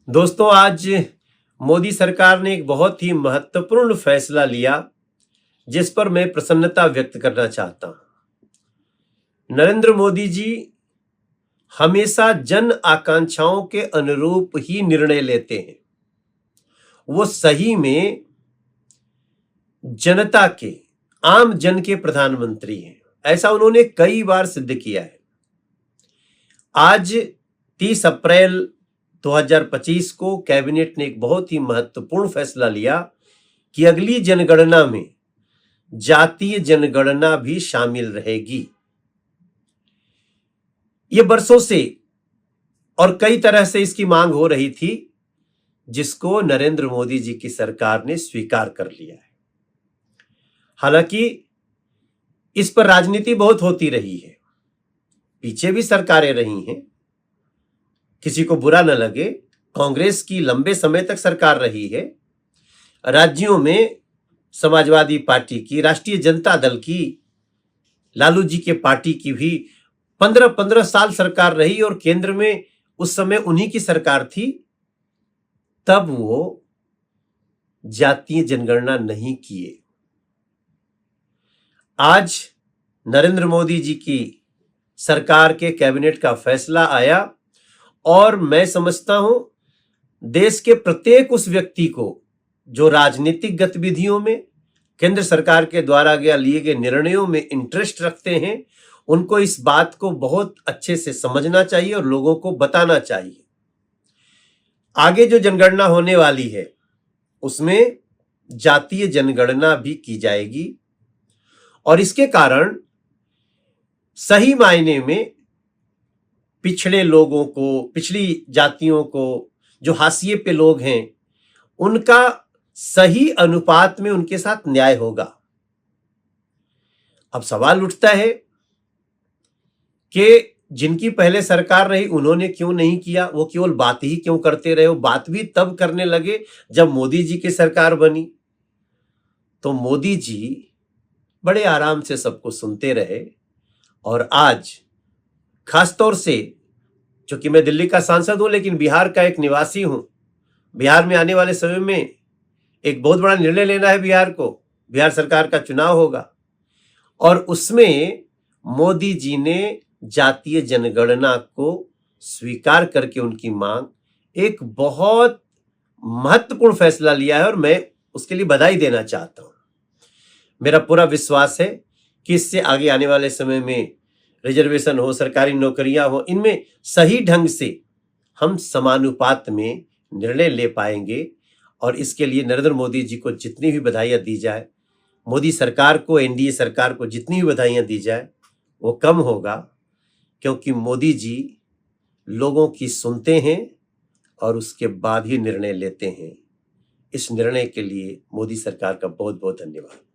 दोस्तों, आज मोदी सरकार ने एक बहुत ही महत्वपूर्ण फैसला लिया जिस पर मैं प्रसन्नता व्यक्त करना चाहता हूं। नरेंद्र मोदी जी हमेशा जन आकांक्षाओं के अनुरूप ही निर्णय लेते हैं। वो सही में जनता के, आम जन के प्रधानमंत्री हैं। ऐसा उन्होंने कई बार सिद्ध किया है। आज 30 अप्रैल 2025 को कैबिनेट ने एक बहुत ही महत्वपूर्ण फैसला लिया कि अगली जनगणना में जातीय जनगणना भी शामिल रहेगी। ये बरसों से और कई तरह से इसकी मांग हो रही थी, जिसको नरेंद्र मोदी जी की सरकार ने स्वीकार कर लिया है। हालांकि इस पर राजनीति बहुत होती रही है, पीछे भी सरकारें रही हैं, किसी को बुरा न लगे। कांग्रेस की लंबे समय तक सरकार रही है। राज्यों में समाजवादी पार्टी की, राष्ट्रीय जनता दल की, लालू जी के पार्टी की भी 15-15 साल सरकार रही और केंद्र में उस समय उन्हीं की सरकार थी। तब वो जातीय जनगणना नहीं किए। आज नरेंद्र मोदी जी की सरकार के कैबिनेट का फैसला आया और मैं समझता हूं देश के प्रत्येक उस व्यक्ति को जो राजनीतिक गतिविधियों में, केंद्र सरकार के द्वारा लिए गए निर्णयों में इंटरेस्ट रखते हैं, उनको इस बात को बहुत अच्छे से समझना चाहिए और लोगों को बताना चाहिए। आगे जो जनगणना होने वाली है उसमें जातीय जनगणना भी की जाएगी और इसके कारण सही मायने में पिछड़े लोगों को, पिछड़ी जातियों को, जो हाशिए पे लोग हैं, उनका सही अनुपात में उनके साथ न्याय होगा। अब सवाल उठता है कि जिनकी पहले सरकार रही उन्होंने क्यों नहीं किया, वो केवल बात ही क्यों करते रहे। वो बात भी तब करने लगे जब मोदी जी की सरकार बनी। तो मोदी जी बड़े आराम से सबको सुनते रहे और आज खासतौर से, चूंकि मैं दिल्ली का सांसद हूं लेकिन बिहार का एक निवासी हूं, बिहार में आने वाले समय में एक बहुत बड़ा निर्णय लेना है बिहार को। बिहार सरकार का चुनाव होगा और उसमें मोदी जी ने जातीय जनगणना को स्वीकार करके उनकी मांग, एक बहुत महत्वपूर्ण फैसला लिया है और मैं उसके लिए बधाई देना चाहता हूं। मेरा पूरा विश्वास है कि इससे आगे आने वाले समय में रिजर्वेशन हो, सरकारी नौकरियां हो, इनमें सही ढंग से हम समानुपात में निर्णय ले पाएंगे और इसके लिए नरेंद्र मोदी जी को जितनी भी बधाइयां दी जाए, मोदी सरकार को, एनडीए सरकार को जितनी भी बधाइयां दी जाए वो कम होगा, क्योंकि मोदी जी लोगों की सुनते हैं और उसके बाद ही निर्णय लेते हैं। इस निर्णय के लिए मोदी सरकार का बहुत बहुत धन्यवाद।